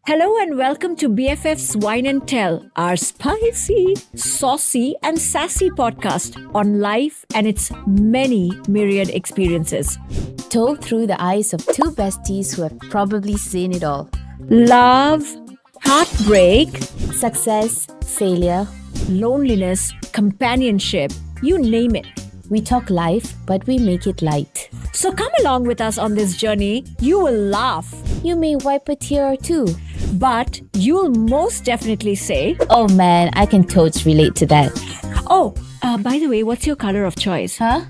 Hello and welcome to BFF's Wine and Tell, our spicy, saucy, and sassy podcast on life and its many myriad experiences. Told through the eyes of two besties who have probably seen it all. Love, heartbreak, Success, failure. loneliness, companionship, you name it. We talk life, but we make it light. So come along with us on this journey. You will laugh, You may wipe a tear or two. but you'll most definitely say, Oh man, I can totes relate to that. oh, by the way, what's your color of choice? Huh?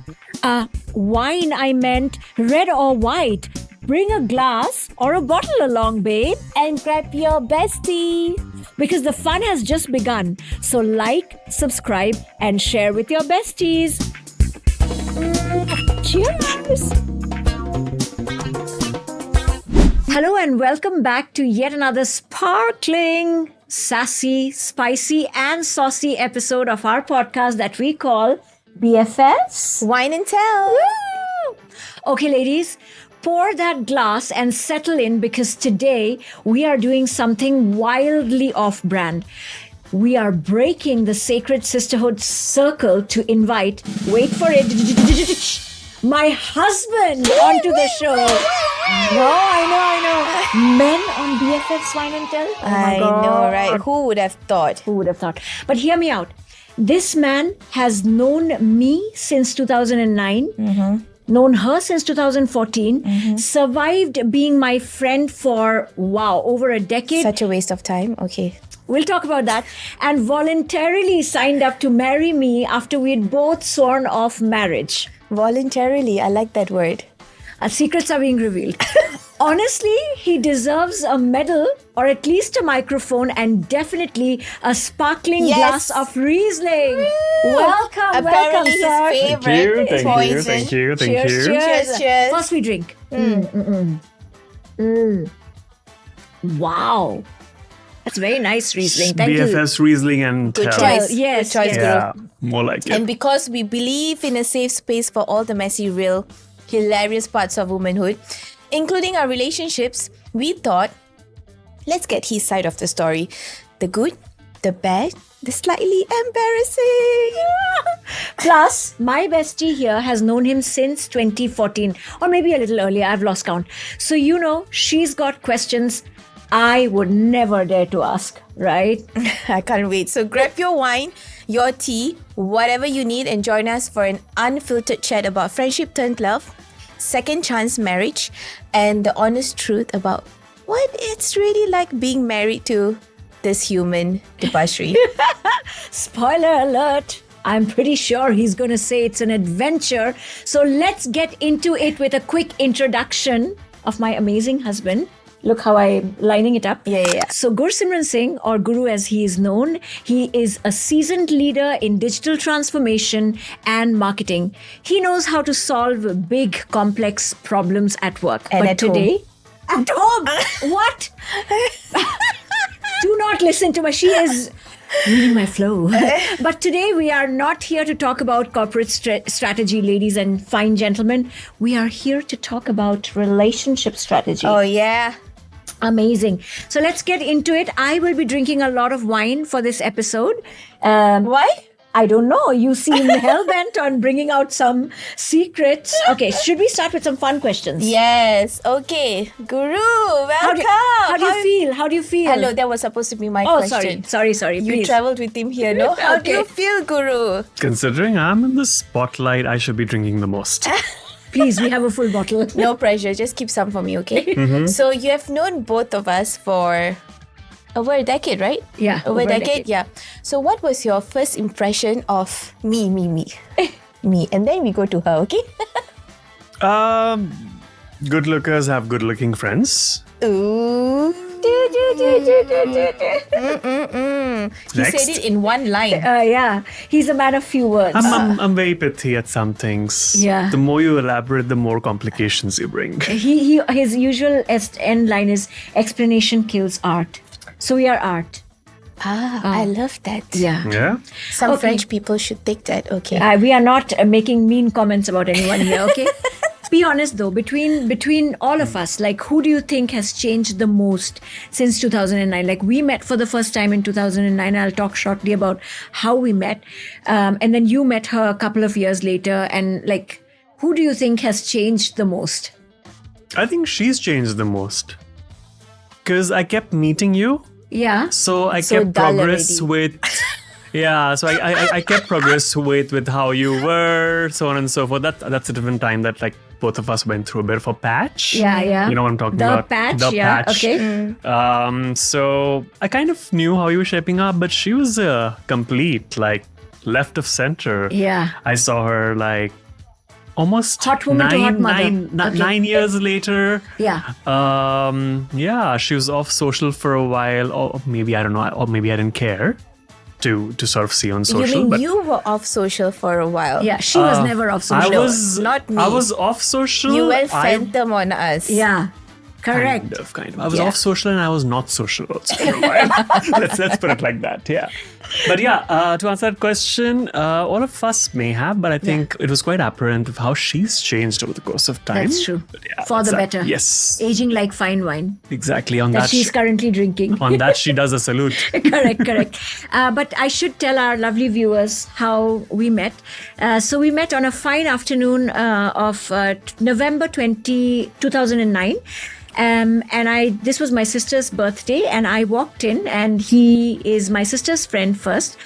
Wine, I meant red or white. Bring a glass or a bottle along, babe, And grab your bestie. because the fun has just begun. So like, subscribe, and share with your besties. Cheers! Hello and welcome back to yet another sparkling, sassy, spicy, and saucy episode of our podcast that we call BFFs. Wine and tell. Woo! Okay, ladies, pour that glass and settle in because today we are doing something wildly off-brand. We are breaking the sacred sisterhood circle to invite, wait for it, my husband onto the show. No, I know. Men on BFF's Wine and Tell. Oh my I God. know, right? Who would have thought? Who would have thought? But hear me out. This man has known me since 2009. Known her since 2014. Survived being my friend for, over a decade. Such a waste of time. Okay. We'll talk about that. And voluntarily signed up to marry me after we'd both sworn off marriage. Voluntarily, I like that word. Our secrets are being revealed. Honestly, he deserves a medal or at least a microphone and definitely a sparkling Yes. glass of Riesling. Welcome, Apparently his sir. favorite is poison. Cheers, Cheers, cheers. First we drink. Wow. That's very nice Riesling. Thank you. BFS Riesling and Good Tell. choice. Yes, Good choice, yes. Yeah, Guru. more like it. And because we believe in a safe space for all the messy, real, hilarious parts of womanhood, including our relationships, we thought, let's get his side of the story. The good, the bad, the slightly embarrassing. Plus, my bestie here has known him since 2014 or maybe a little earlier. I've lost count. So, she's got questions I would never dare to ask, right? I can't wait. So grab your wine, your tea, whatever you need, and join us for an unfiltered chat about friendship turned love, second chance marriage, and the honest truth about what it's really like being married to this human, Dipashree. Spoiler alert. I'm pretty sure he's going to say it's an adventure. So let's get into it with a quick introduction of my amazing husband. Look how I'm lining it up. Yeah. So Gursimran Singh, or Guru as he is known, he is a seasoned leader in digital transformation and marketing. He knows how to solve big, complex problems at work. And but at today, at home. What? Do not listen to her. She is reading my flow. But today we are not here to talk about corporate strategy, ladies and fine gentlemen. We are here to talk about relationship strategy. Oh, yeah. Amazing. So let's get into it. I will be drinking a lot of wine for this episode. Why? I don't know. You seem hell-bent on bringing out some secrets. Okay, should we start with some fun questions? Yes. Okay. Guru, welcome. How do you feel? How do you feel? Hello, that was supposed to be my Oh, question. sorry. You Please. traveled with him here, no? How do you Okay. feel, Guru? Considering I'm in the spotlight, I should be drinking the most. Please, we have a full bottle. No pressure. Just keep some for me, okay? So you have known both of us for over a decade, right? Yeah, Over a decade, yeah. So what was your first impression of me? Me. And then we go to her, okay? Good lookers have good looking friends. Ooh. He Next. said it in one line. Yeah, he's a man of few words. I'm very pithy at some things. Yeah. The more you elaborate, the more complications you bring. His usual end line is explanation kills art. So we are art. I love that. Yeah. Yeah? Some Okay. French people should take that, okay? We are not making mean comments about anyone here, okay? be honest though, between all of us, like who do you think has changed the most since 2009? Like we met for the first time in 2009. I'll talk shortly about how we met. And then you met her a couple of years later. And like, who do you think has changed the most? I think she's changed the most. Because I kept meeting you. Yeah. So I So kept dull progress already. with... Yeah, so I kept progress with how you were, so on and so forth. That's a different time that like both of us went through a bit of a patch. Yeah. You know what I'm talking The about? patch, The yeah, patch. okay. So I kind of knew how you were shaping up, but she was a complete like left of center. Yeah. I saw her like almost Hot woman to hot mother. Okay. 9 years later. Yeah. Yeah, she was off social for a while, or maybe I don't know, or maybe I didn't care to sort of see on social. You mean but you were off social for a while? Yeah. She was never off social. Not me. I was off social. You went phantom on us. Yeah. Correct. Kind of. I was off social and I was not social also for a while. let's put it like that. Yeah. But yeah, to answer that question, all of us may have, but I think it was quite apparent of how she's changed over the course of time. That's true. But yeah, For the that's better. Yes. Aging like fine wine Exactly. On that that, she's currently drinking. on that she does a salute. Correct. But I should tell our lovely viewers how we met. So we met on a fine afternoon of November 2009. And this was my sister's birthday, and I walked in, and he is my sister's friend first.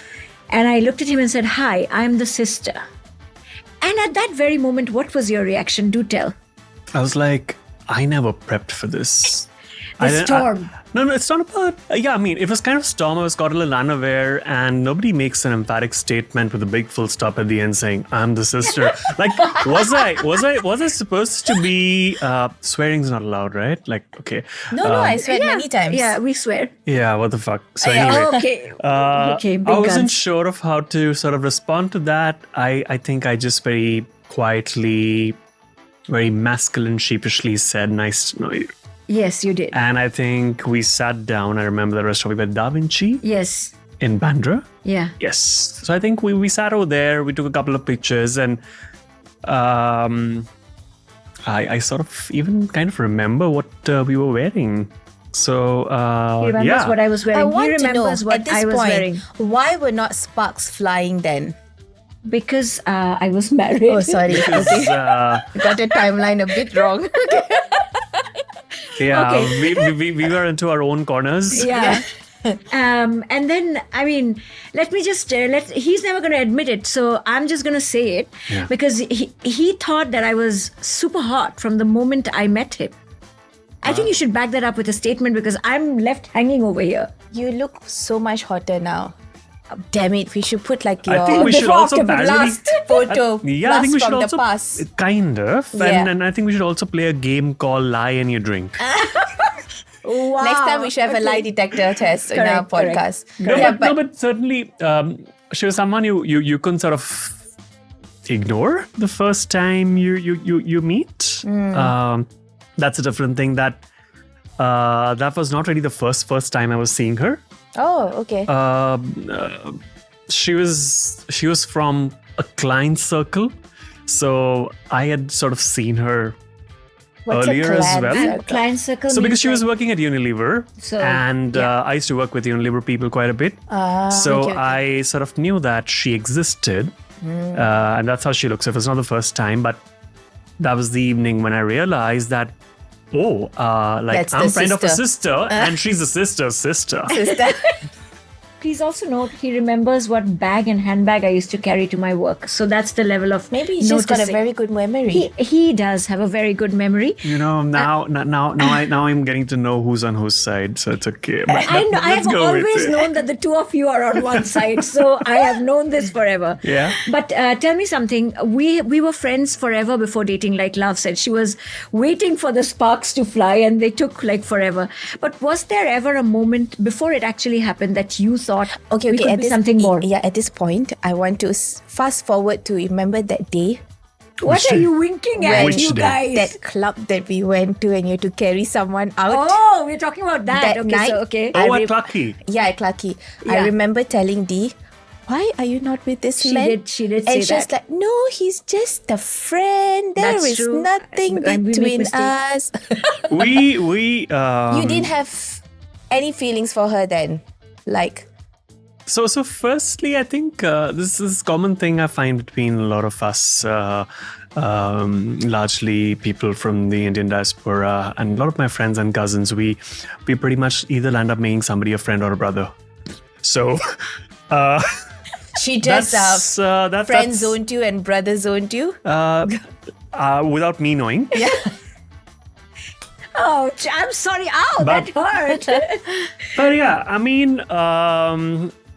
And I looked at him and said, "Hi, I'm the sister." And at that very moment, what was your reaction? Do tell. I was like, I never prepped for this. Storm. No, it's not about. Yeah, I mean, it was kind of storm. I was caught a little unaware, and nobody makes an emphatic statement with a big full stop at the end saying, "I'm the sister." Like, was I supposed to be? Swearing's not allowed, right? Like, okay. No, I swear many times. Yeah, we swear. Yeah, what the fuck? So anyway, Okay. I Big wasn't guns. sure of how to sort of respond to that. I think I just very quietly, very masculine, sheepishly said, "Nice to know you." Yes, you did. And I think we sat down. I remember the rest of it with Lav and D Yes. in Bandra. Yeah. Yes. So I think we sat over there. We took a couple of pictures, and I sort of even kind of remember what we were wearing. So He remembers what I was wearing. I want he to know, remembers at what this I was point, wearing. why were not sparks flying then? Because I was married. Oh, sorry. Okay. Got a timeline a bit wrong. Yeah, Okay. we were into our own corners. Yeah. And then, I mean, let me just, he's never going to admit it. So I'm just going to say it because he thought that I was super hot from the moment I met him. I think you should back that up with a statement because I'm left hanging over here. You look so much hotter now. Damn it, we should put like I your think we should before also after parody- last photo. Yeah, I blast think we should from also the past. kind of, Yeah. and I think we should also play a game called Lie and You Drink. Wow. Next time we should have a lie detector test in our Correct, podcast. correct. But certainly, she was someone you couldn't sort of ignore the first time you meet. That's a different thing. That was not really the first time I was seeing her. Oh, okay. She was from a client circle, so I had sort of seen her What's a earlier as client well. circle? And client circle. So because means she was like- working at Unilever, So, and I used to work with Unilever people quite a bit, so okay. I sort of knew that she existed, and that's how she looks. It was not the first time, but that was the evening when I realized that, That's I'm the kind of a sister. sister, and she's a sister's sister. Sister. Please also note he remembers what bag and handbag I used to carry to my work. So that's the level of Maybe he's just got a noticing. very good memory. He does have a very good memory. You know, now I'm getting to know who's on whose side, so it's okay. But I know. I let's have go with always it. known that the two of you are on one side, so I have known this forever. Yeah. But tell me something. We were friends forever before dating, like Lav said. She was waiting for the sparks to fly, and they took like forever. But was there ever a moment before it actually happened that you thought, Okay, we could at be this, something more? Yeah, at this point, I want to fast forward to remember that day, What are you winking at, Which you day? guys? that club that we went to, and you had to carry someone out. Oh, we're talking about that. That Okay, night- so okay. Oh, I at Lucky. Yeah, at Lucky. Yeah. I remember telling Dee, why are you not with this She man? did say And she was that. like, no, he's just a friend. There That's is true. nothing We make between mistakes. us. we You didn't have any feelings for her then? Like, So firstly, I think this is a common thing I find between a lot of us, largely people from the Indian diaspora, and a lot of my friends and cousins. We pretty much either land up making somebody a friend or a brother. So she just friend that's zoned you and brother zoned you? without me knowing. Yeah. Oh, I'm sorry. Ow, that hurt. But yeah, I mean,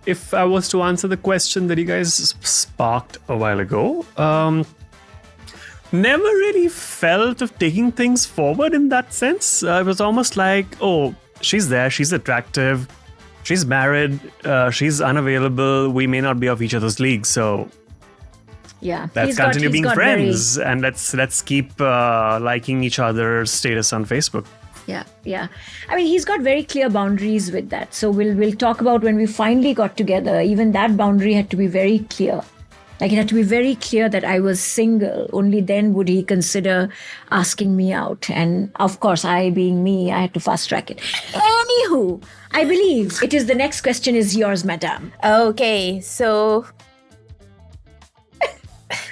if I was to answer the question that you guys sparked a while ago, never really felt of taking things forward in that sense. It was almost like, oh, she's there, she's attractive, she's married, she's unavailable, we may not be of each other's league, so Yeah. let's continue being friends and let's keep liking each other's status on Facebook. Yeah. I mean, he's got very clear boundaries with that. So we'll talk about when we finally got together. Even that boundary had to be very clear. Like, it had to be very clear that I was single. Only then would he consider asking me out. And of course, I being me, I had to fast track it. Anywho, I believe it is the next question is yours, madam. Okay, so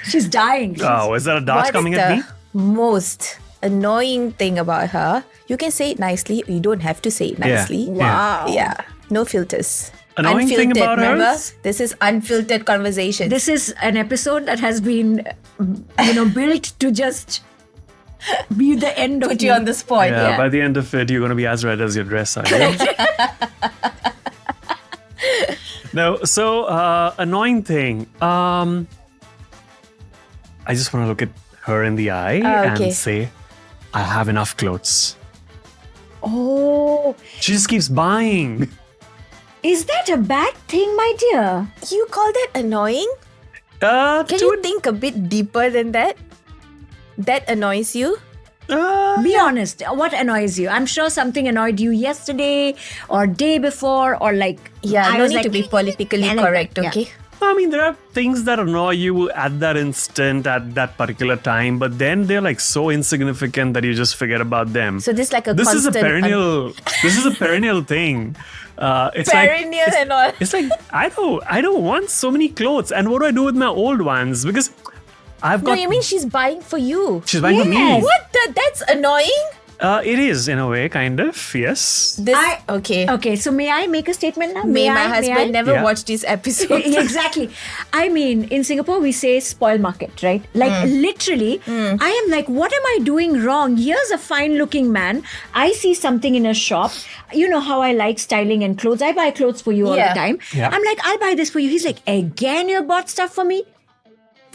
She's dying. Oh, is that a dart what coming is at the me? most annoying thing about her? You can say it nicely. You don't have to say it nicely. Wow. Yeah. No filters. Annoying thing about her? remember? This is unfiltered conversation. This is an episode that has been, built to just be the end of Put you on the spot. Yeah, by the end of it, you're going to be as red as your dress, are you? No, so annoying thing. I just want to look at her in the eye okay. and say, I have enough clothes. Oh, She just keeps buying. is that a bad thing, my dear? You call that annoying? Can you think a bit deeper than that? That annoys you? Be honest. What annoys you? I'm sure something annoyed you yesterday or day before or like. Yeah, I no was need like, to be politically yeah, like correct, that, yeah. okay? I mean, there are things that annoy you at that instant, at that particular time, but then they're like so insignificant that you just forget about them. So this is like a This is a constant perennial. This is a perennial thing. It's perennial like, and all. It's like I don't want so many clothes. And what do I do with my old ones? Because I've No, got. you mean she's buying for you? she's buying for me. Yes. What the? That's annoying. It is in a way, kind of. Yes. This okay. Okay, so may I make a statement now? May my I? husband never Yeah. watch this episode. Exactly. I mean, in Singapore, we say spoil market, right? Like, literally, I am like, what am I doing wrong? Here's a fine looking man. I see something in a shop. You know how I like styling and clothes. I buy clothes for you all Yeah. the time. Yeah. I'm like, I'll buy this for you. He's like, again, you bought stuff for me?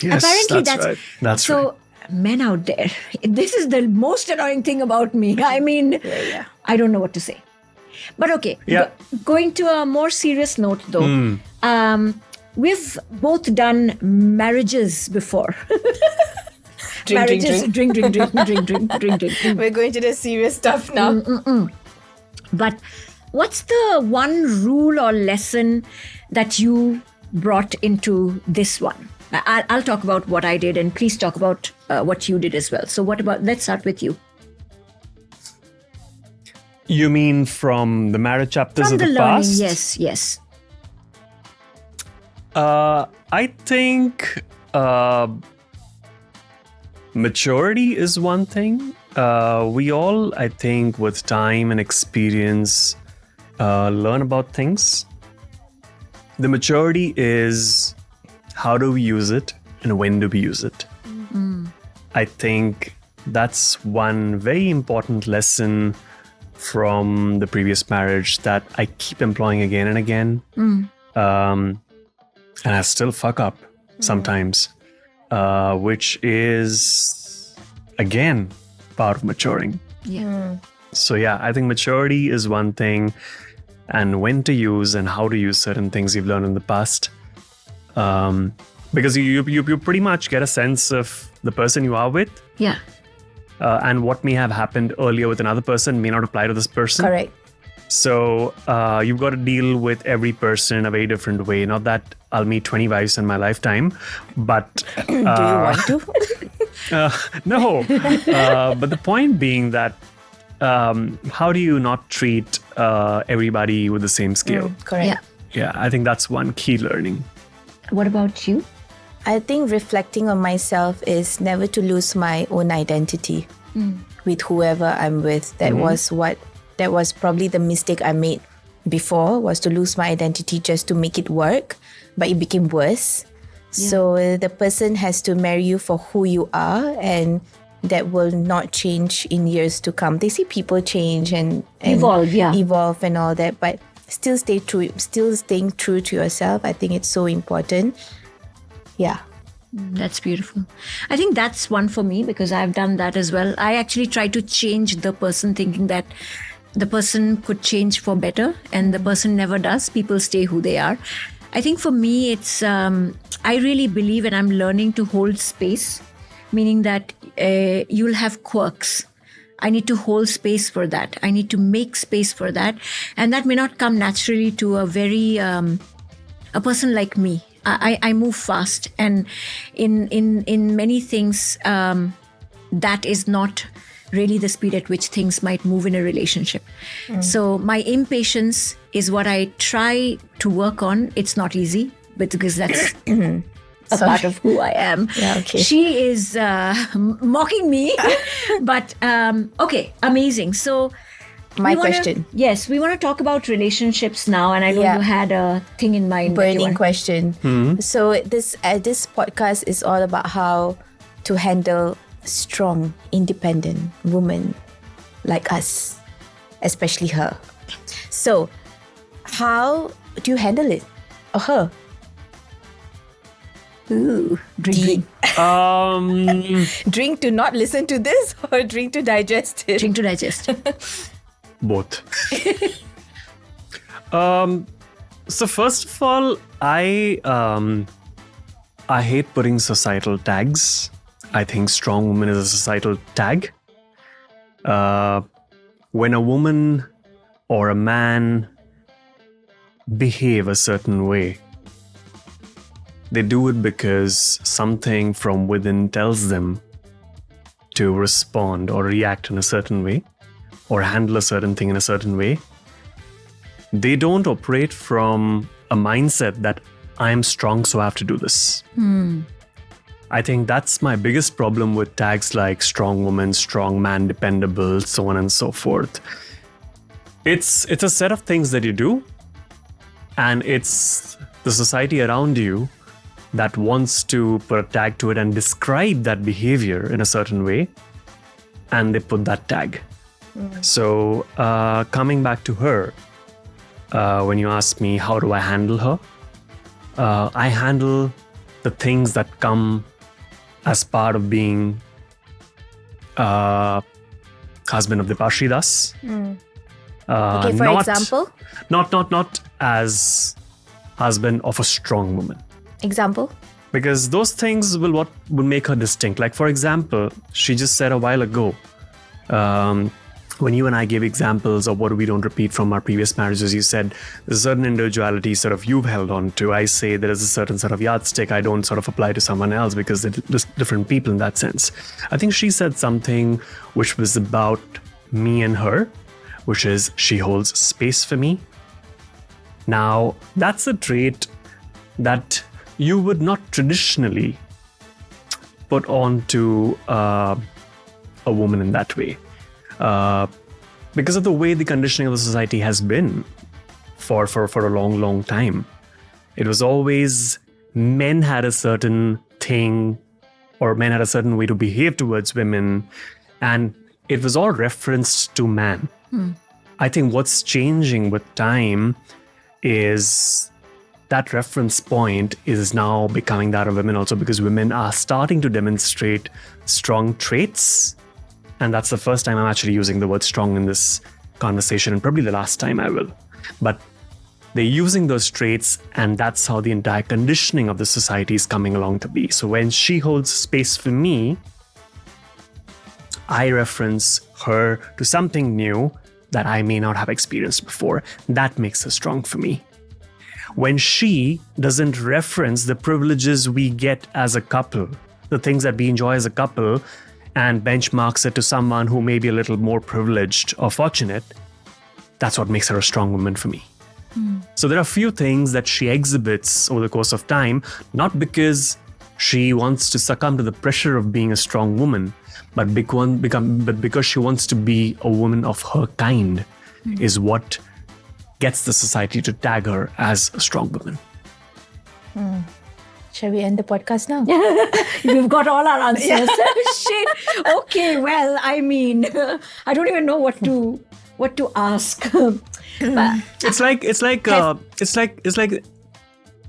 Yes, Apparently, that's right. That's so. right. Men out there, this is the most annoying thing about me. I mean, I don't know what to say. But okay, Yeah. going to a more serious note though. We've both done marriages before. Drink. drink. We're going to the serious stuff now. But what's the one rule or lesson that you brought into this one? I'll talk about what I did, and please talk about what you did as well. So, let's start with you. You mean from the marriage chapters From of the the learning, past? yes. I think maturity is one thing. We all, I think, with time and experience, learn about things. The maturity is how do we use it and when do we use it? I think that's one very important lesson from the previous marriage that I keep employing again and again. And I still fuck up sometimes, which is, again, part of maturing. Yeah. So yeah, I think maturity is one thing, and when to use and how to use certain things you've learned in the past. Because you pretty much get a sense of the person you are with, Yeah. and what may have happened earlier with another person may not apply to this person. Correct. So you've got to deal with every person in a very different way. Not that I'll meet 20 wives in my lifetime, but Do you want to? no. But the point being that how do you not treat everybody with the same scale? Correct. Yeah. Yeah, I think that's one key learning. What about you? I think reflecting on myself is never to lose my own identity with whoever I'm with. That was probably the mistake I made before, was to lose my identity just to make it work, but it became worse. Yeah. So the person has to marry you for who you are, and that will not change in years to come. They see people change and evolve and all that, but still staying true to yourself. I think it's so important. Yeah. That's beautiful. I think that's one for me because I've done that as well. I actually try to change the person, thinking that the person could change for better, and the person never does. People stay who they are. I think for me, it's I really believe, and I'm learning to hold space, meaning that you'll have quirks. I need to hold space for that. I need to make space for that, and that may not come naturally to a person like me. I move fast, and in many things, that is not really the speed at which things might move in a relationship. So my impatience is what I try to work on. It's not easy, but because that's a part of who I am. Yeah, okay. She is mocking me, but okay, amazing. So. Question. Yes, we want to talk about relationships now, and I know you had a thing in mind. Burning question. So this podcast is all about how to handle strong, independent women like us, especially her. So, how do you handle it or her? Ooh, drink. Drink to not listen to this, or drink to digest it? Drink to digest. Both. So first of all, I hate putting societal tags. I think strong woman is a societal tag. When a woman or a man behave a certain way, they do it because something from within tells them to respond or react in a certain way, or handle a certain thing in a certain way. They don't operate from a mindset that I'm strong, so I have to do this. I think that's my biggest problem with tags like strong woman, strong man, dependable, so on and so forth. It's a set of things that you do, and it's the society around you that wants to put a tag to it and describe that behavior in a certain way, and they put that tag. So coming back to her, when you ask me how do I handle her, I handle the things that come as part of being husband of Dipashree thus. Okay, for example? Not as husband of a strong woman. Example? Because those things will make her distinct. Like for example, she just said a while ago, when you and I gave examples of what we don't repeat from our previous marriages, you said there's a certain individuality sort of you've held on to. I say there is a certain sort of yardstick I don't sort of apply to someone else because they're just different people in that sense. I think she said something which was about me and her, which is she holds space for me. Now, that's a trait that you would not traditionally put onto a woman in that way. Because of the way the conditioning of the society has been for a long time. It was always men had a certain thing, or men had a certain way to behave towards women, and it was all referenced to man. I think what's changing with time is that reference point is now becoming that of women also, because women are starting to demonstrate strong traits. And that's the first time I'm actually using the word strong in this conversation, and probably the last time I will. But they're using those traits, and that's how the entire conditioning of the society is coming along to be. So when she holds space for me, I reference her to something new that I may not have experienced before. That makes her strong for me. When she doesn't reference the privileges we get as a couple, the things that we enjoy as a couple, and benchmarks it to someone who may be a little more privileged or fortunate, that's what makes her a strong woman for me. So there are a few things that she exhibits over the course of time, not because she wants to succumb to the pressure of being a strong woman, but because she wants to be a woman of her kind, is what gets the society to tag her as a strong woman. Shall we end the podcast now? We've got all our answers. Shit. Okay, well, I mean, I don't even know what to ask. But It's like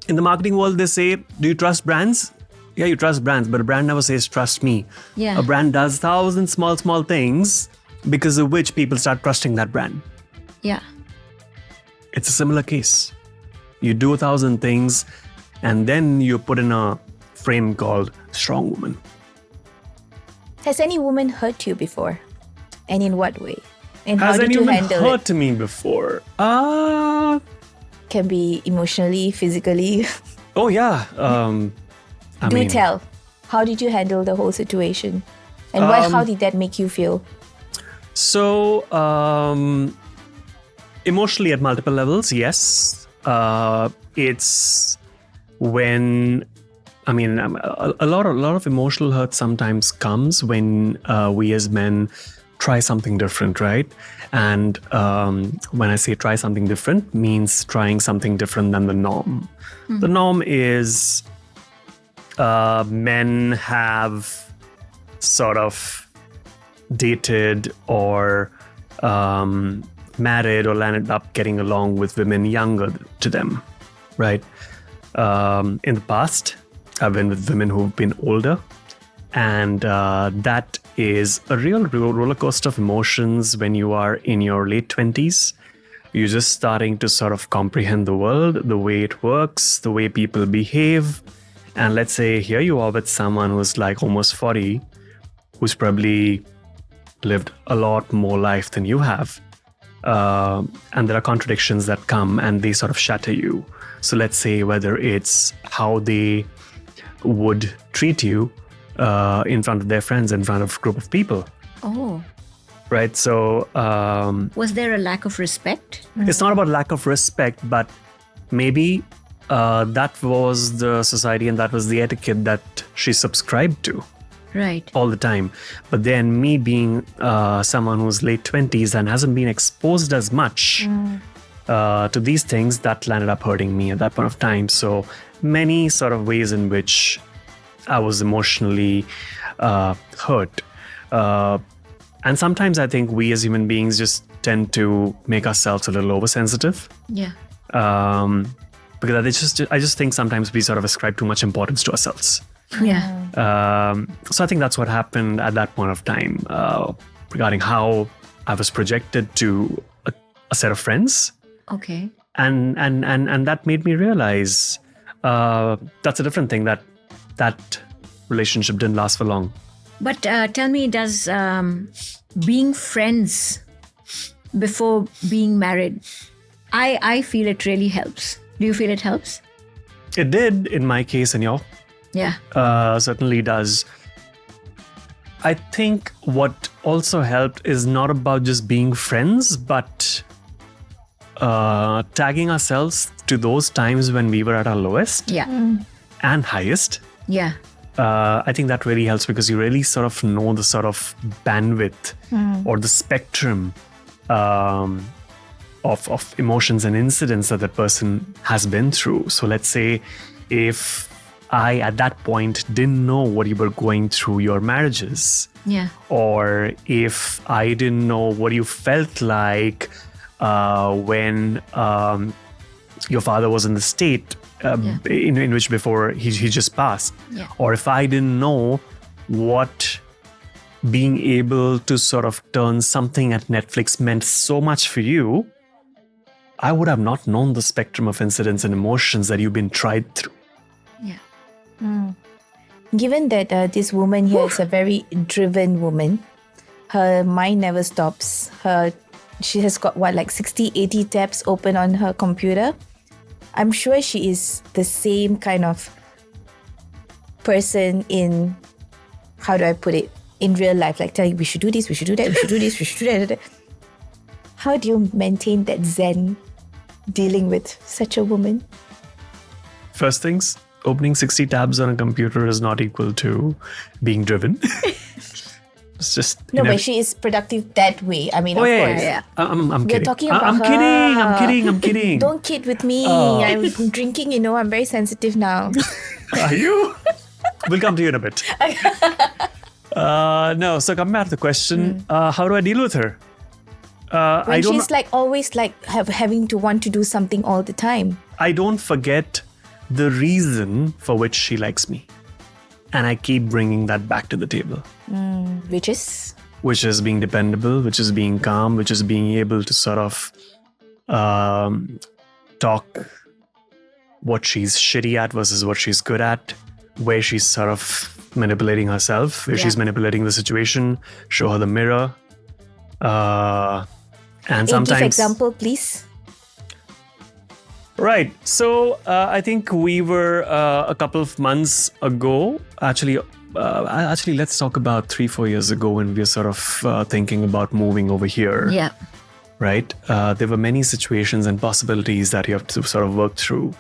in the marketing world, they say, do you trust brands? Yeah, you trust brands, but a brand never says trust me. Yeah. A brand does 1,000 small things because of which people start trusting that brand. yeah. It's a similar case. You do 1,000 things and then you're put in a frame called strong woman. Has any woman hurt you before? And in what way? And how Has did you anyone handle hurt it? me before? Can be emotionally, physically. Oh yeah. Do tell. How did you handle the whole situation? And how did that make you feel? So, emotionally at multiple levels, yes. It's when, a lot of emotional hurt sometimes comes when we as men try something different, right? And when I say try something different, means trying something different than the norm. The norm is men have sort of dated or married or landed up getting along with women younger to them, right? In the past, I've been with women who've been older, and that is a real roller coaster of emotions when you are in your late 20s. You're just starting to sort of comprehend the world, the way it works, the way people behave. And let's say here you are with someone who's like almost 40, who's probably lived a lot more life than you have. And there are contradictions that come and they sort of shatter you. So let's say whether it's how they would treat you in front of their friends, in front of a group of people. Oh. Right. So Was there a lack of respect? it's not about lack of respect, but maybe that was the society and that was the etiquette that she subscribed to Right. all the time. But then me being someone who's late 20s and hasn't been exposed as much to these things, that landed up hurting me at that point of time. So many sort of ways in which I was emotionally hurt. And sometimes I think we as human beings just tend to make ourselves a little oversensitive. Yeah. Because I just think sometimes we sort of ascribe too much importance to ourselves. Yeah. So I think that's what happened at that point of time regarding how I was projected to a set of friends. Okay. And that made me realize that's a different thing, that relationship didn't last for long. But tell me, does being friends before being married, I feel it really helps. Do you feel it helps? It did in my case, and Yeah. certainly does. I think what also helped is not about just being friends, but tagging ourselves to those times when we were at our lowest Yeah. and highest. Yeah. I think that really helps because you really sort of know the sort of bandwidth or the spectrum of emotions and incidents that person has been through. So let's say if I, at that point, didn't know what you were going through your marriages, Yeah. or if I didn't know what you felt like when your father was in the state in which before he just passed, Yeah. or if I didn't know what being able to sort of turn something at Netflix meant so much for you, I would have not known the spectrum of incidents and emotions that you've been tried through. Yeah. Given that this woman here is a very driven woman, her mind never stops. she has got like 60, 80 tabs open on her computer. I'm sure she is the same kind of person in, how do I put it, in real life, like telling, we should do this, we should do that, we should do this, we should do that. How do you maintain that zen dealing with such a woman? First things, opening 60 tabs on a computer is not equal to being driven. It's just No, but she is productive that way. I mean, of course. yeah. I'm We're kidding. talking about I'm her. kidding. I'm kidding. Don't kid with me. Oh. I'm drinking, I'm very sensitive now. Are you? We'll come to you in a bit. No, so coming back to the question, how do I deal with her? When she's like always like having to want to do something all the time. I don't forget the reason for which she likes me. And I keep bringing that back to the table. Which is? Which is being dependable, which is being calm, which is being able to sort of talk what she's shitty at versus what she's good at, where she's sort of manipulating herself, where she's manipulating the situation, show her the mirror. And sometimes... Give example, please. Right. So I think we were a couple of months ago, actually, let's talk about 3-4 years ago when we were sort of thinking about moving over here. Yeah. Right. There were many situations and possibilities that you have to sort of work through.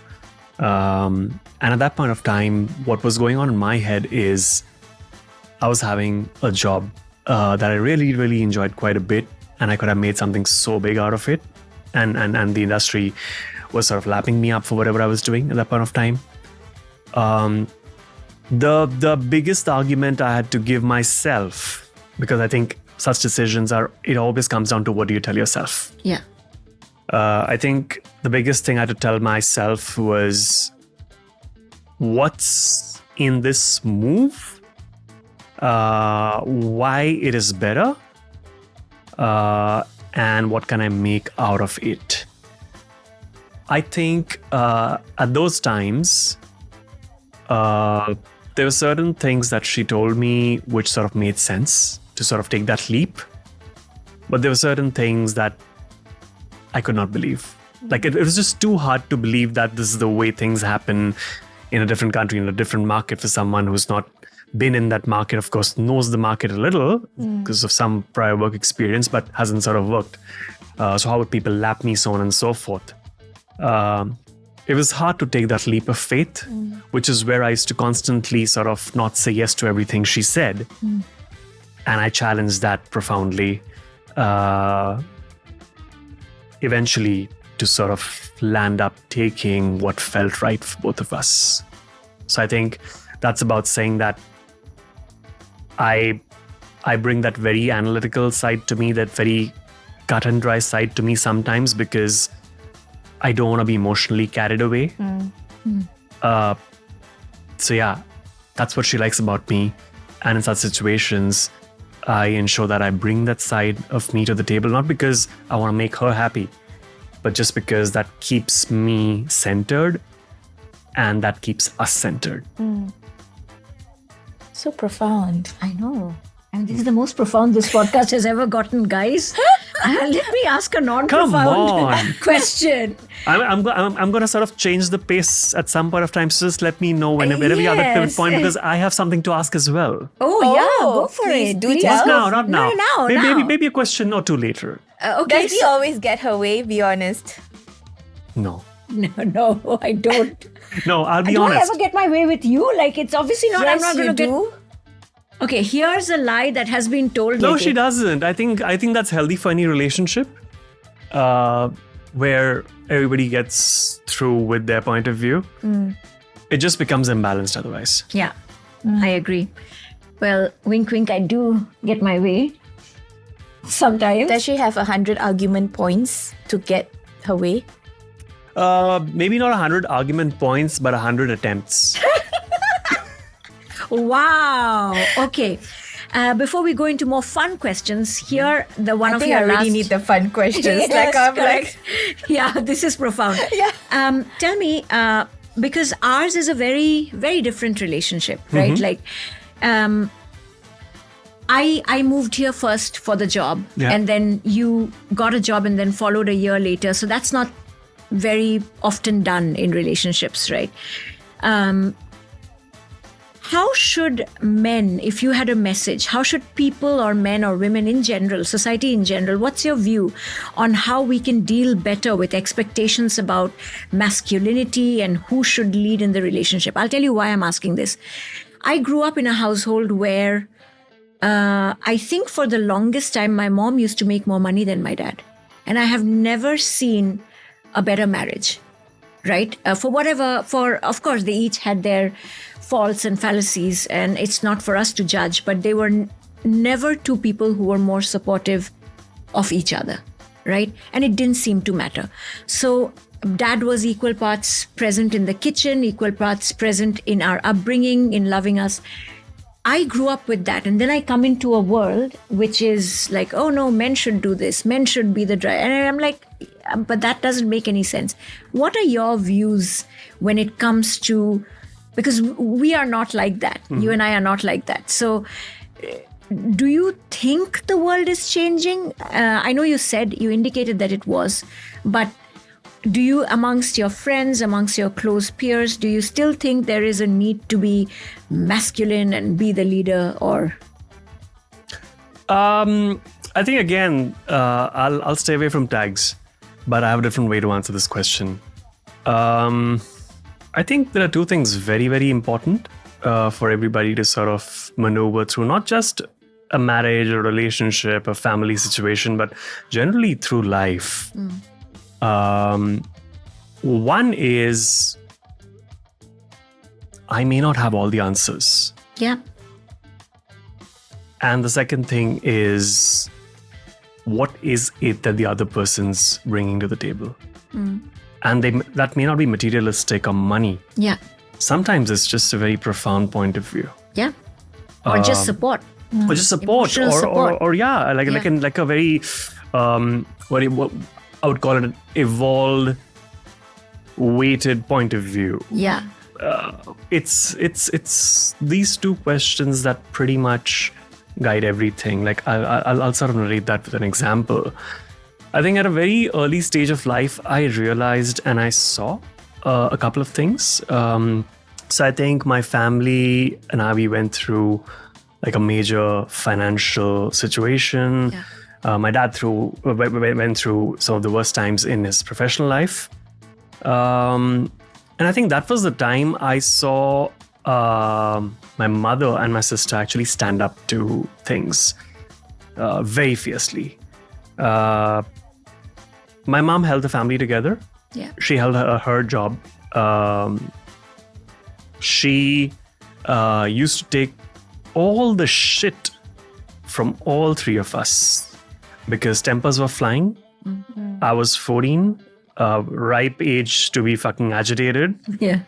And at that point of time, what was going on in my head is I was having a job that I really, really enjoyed quite a bit. And I could have made something so big out of it. And the industry was sort of lapping me up for whatever I was doing at that point of time. The biggest argument I had to give myself, because I think such decisions it always comes down to what do you tell yourself. Yeah. I think the biggest thing I had to tell myself was what's in this move, why it is better, and what can I make out of it. I think at those times, there were certain things that she told me which sort of made sense to sort of take that leap. But there were certain things that I could not believe. Like it was just too hard to believe that this is the way things happen in a different country, in a different market for someone who's not been in that market, of course, knows the market a little because of some prior work experience, but hasn't sort of worked. So how would people lap me, so on and so forth? It was hard to take that leap of faith, which is where I used to constantly sort of not say yes to everything she said. And I challenged that profoundly. Eventually to sort of land up taking what felt right for both of us. So I think that's about saying that I bring that very analytical side to me, that very cut and dry side to me sometimes, because I don't want to be emotionally carried away. So yeah, that's what she likes about me. And in such situations, I ensure that I bring that side of me to the table, not because I want to make her happy, but just because that keeps me centered and that keeps us centered. So profound. I know. And this is the most profound this podcast has ever gotten, guys. Let me ask a non-profound question. I'm going to sort of change the pace at some point of time. So just let me know whenever you have that pivot point, because I have something to ask as well. Yeah, go for please it. do tell. Not now. No, Maybe a question or two later. Okay. Does he always get her way? Be honest. No. No, I don't. No, I'll be Do honest. I ever get my way with you? Like, it's obviously not. I'm Yes, not you going to do. get. Okay, here's a lie that has been told. No, lately. she doesn't. I think that's healthy for any relationship, where everybody gets through with their point of view. It just becomes imbalanced otherwise. Yeah, I agree. Well, wink, wink. I do get my way sometimes. Does she have 100 argument points to get her way? Maybe not 100 argument points, but 100 attempts. Wow. Okay. Before we go into more fun questions, here the one I of think your I already last... need the fun questions. Yes, I'm correct. Yeah, this is profound. Yeah. Tell me, because ours is a very, very different relationship, right? Like, I moved here first for the job, and then you got a job and then followed a year later. So that's not very often done in relationships, right? How should men, if you had a message, how should people or men or women in general, society in general, what's your view on how we can deal better with expectations about masculinity and who should lead in the relationship? I'll tell you why I'm asking this. I grew up in a household where I think for the longest time, my mom used to make more money than my dad. And I have never seen a better marriage, right? Of course, they each had their faults and fallacies, and it's not for us to judge, but they were never two people who were more supportive of each other, right? And it didn't seem to matter. So dad was equal parts present in the kitchen, equal parts present in our upbringing, in loving us. I grew up with that. And then I come into a world which is like, oh no, men should do this. Men should be the driver. And I'm like, but that doesn't make any sense. What are your views when it comes to, because we are not like that. You and I are not like that. So do you think the world is changing? I know you indicated that it was, but do you, amongst your friends, amongst your close peers, do you still think there is a need to be masculine and be the leader, or? I think again, I'll stay away from tags, but I have a different way to answer this question. I think there are two things very, very important for everybody to sort of maneuver through, not just a marriage or relationship, a family situation, but generally through life. One is, I may not have all the answers. Yeah. And the second thing is, what is it that the other person's bringing to the table? And that may not be materialistic or money. Yeah. Sometimes it's just a very profound point of view. Yeah. Or just support. Or just support. Or like a very, what I would call it, an evolved, weighted point of view. Yeah. It's these two questions that pretty much guide everything. Like I'll sort of narrate that with an example. I think at a very early stage of life, I realized and I saw a couple of things. So I think my family and we went through like a major financial situation. Yeah. My dad went through some of the worst times in his professional life. And I think that was the time I saw my mother and my sister actually stand up to things very fiercely. My mom held the family together. Yeah. She held her job. She used to take all the shit from all three of us because tempers were flying. I was 14, ripe age to be fucking agitated. Yeah.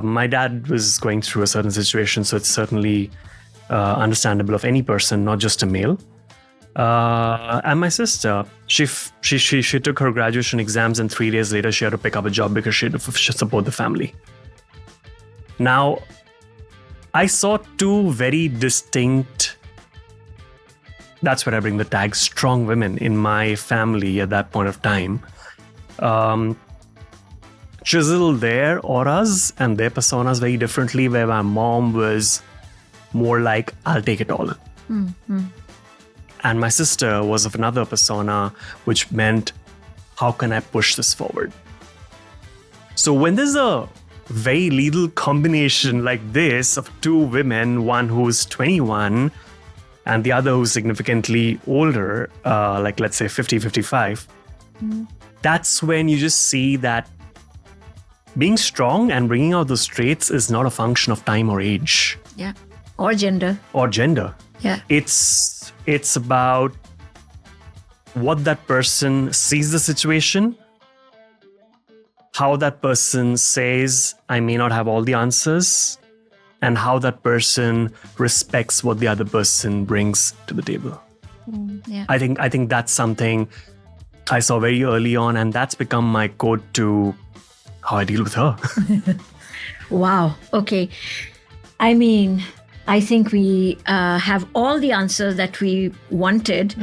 My dad was going through a certain situation, so it's certainly understandable of any person, not just a male. And my sister, she took her graduation exams, and 3 days later she had to pick up a job because she had to support the family. Now, I saw two very distinct, that's where I bring the tag, strong women in my family at that point of time. Chisel their auras and their personas very differently, where my mom was more like, I'll take it all. And my sister was of another persona, which meant, how can I push this forward? So when there's a very lethal combination like this of two women, one who's 21 and the other who's significantly older, like let's say 50, 55, that's when you just see that being strong and bringing out those traits is not a function of time or age. Yeah. Or gender. Yeah. It's about what that person sees the situation, how that person says, I may not have all the answers, and how that person respects what the other person brings to the table. Yeah. I think that's something I saw very early on, and that's become my code to how I deal with her. Wow. Okay. I mean, I think we have all the answers that we wanted.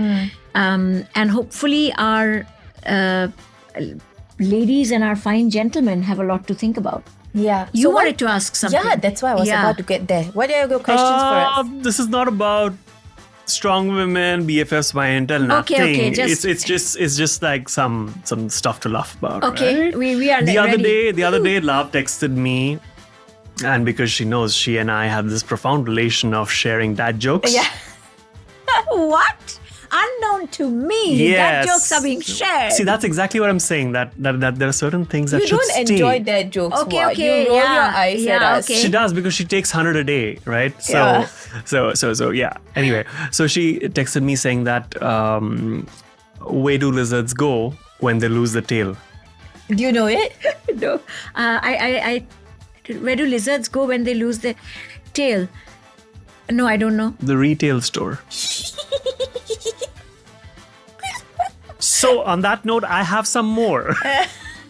And hopefully our ladies and our fine gentlemen have a lot to think about. Yeah. You wanted to ask something. Yeah, that's why I was about to get there. What are your questions for us? This is not about strong women, BFFs, wine and tell, nothing. Okay, It's just like some stuff to laugh about. Okay, right? we are the ready. other day, Lav texted me, and because she knows she and I have this profound relation of sharing dad jokes. Yeah. What? Unknown to me. That Yes. jokes are being shared. See, that's exactly what I'm saying. That there are certain things that You should don't stay. enjoy dad jokes. Okay, what? okay, You roll yeah, your eyes at yeah, us. okay. She does because she takes 100 a day, right? Yeah. So yeah. Anyway, so she texted me saying that where do lizards go when they lose the tail? Do you know it? No. Where do lizards go when they lose their tail? No, I don't know. The retail store. So on that note, I have some more.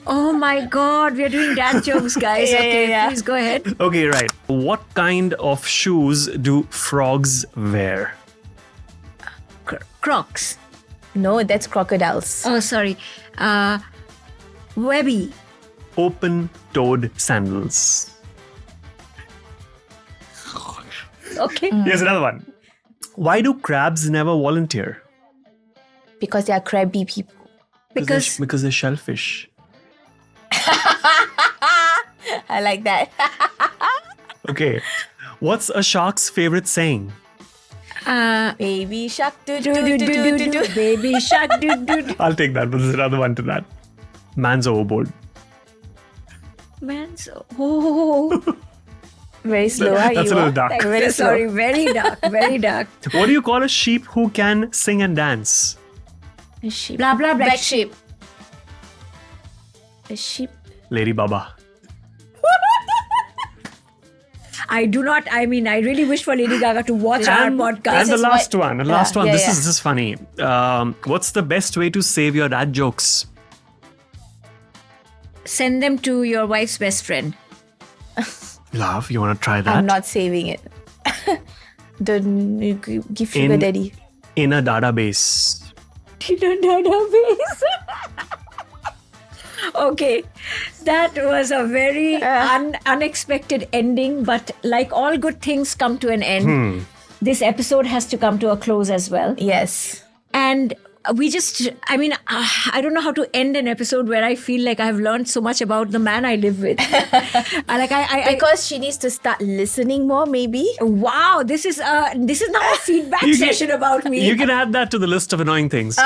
Oh my God, we are doing dad jokes, guys. Yeah, Okay, yeah. please go ahead. Okay, right. What kind of shoes do frogs wear? Crocs. No, that's crocodiles. Oh, sorry. Webby. Open-toed sandals. Okay. Here's another one. Why do crabs never volunteer? Because they are crabby people. Because Because they're shellfish. I like that. Okay. What's a shark's favorite saying? Baby shark do do do do do do do baby shark do do do. I'll take that, but there's another one to that. Man's overboard. Man, so Very slow, are That's you? a little dark. Very slow. sorry, very dark, very dark. What do you call a sheep who can sing and dance? A sheep. Blah blah blah. Black sheep. A sheep. Lady Baba. I really wish for Lady Gaga to watch our podcast. And the is last what- one. The last one. yeah, This yeah. is funny. What's the best way to save your dad jokes? Send them to your wife's best friend. Love, you want to try that? I'm not saving it. Don't give sugar daddy. In a database. Database. Okay, that was a very unexpected ending, but like all good things come to an end, this episode has to come to a close as well. Yes. And I don't know how to end an episode where I feel like I've learned so much about the man I live with. Because she needs to start listening more, maybe. Wow, this is now a feedback session about me. You can add that to the list of annoying things.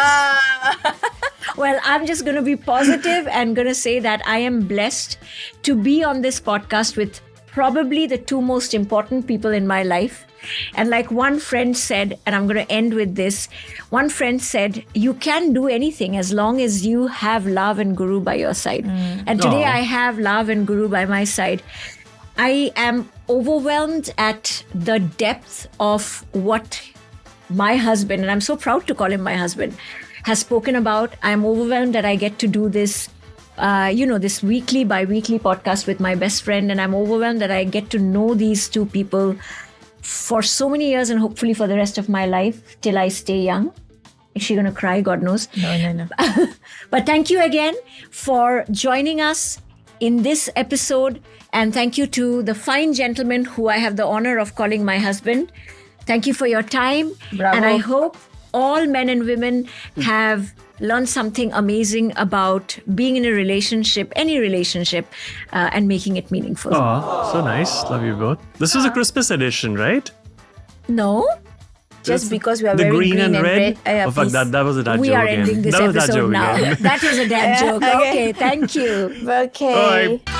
Well, I'm just going to be positive and going to say that I am blessed to be on this podcast with probably the two most important people in my life. And like one friend said, and I'm going to end with this, one friend said, you can do anything as long as you have Lav and Guru by your side. And today I have Lav and Guru by my side. I am overwhelmed at the depth of what my husband, and I'm so proud to call him my husband, has spoken about. I'm overwhelmed that I get to do this, this bi-weekly podcast with my best friend. And I'm overwhelmed that I get to know these two people for so many years and hopefully for the rest of my life till I stay young. Is she going to cry? God knows. No. But thank you again for joining us in this episode. And thank you to the fine gentleman who I have the honor of calling my husband. Thank you for your time. Bravo. And I hope all men and women have learned something amazing about being in a relationship, any relationship, and making it meaningful. Oh, so nice. Love you both. This was a Christmas edition, right? No? Just because we are The wearing green and red. Yeah, Oh, fuck, please. that was a dad We joke are again. ending this That was a dad episode joke now. again. That was a dad joke. Okay. Okay, thank you. Okay. Bye.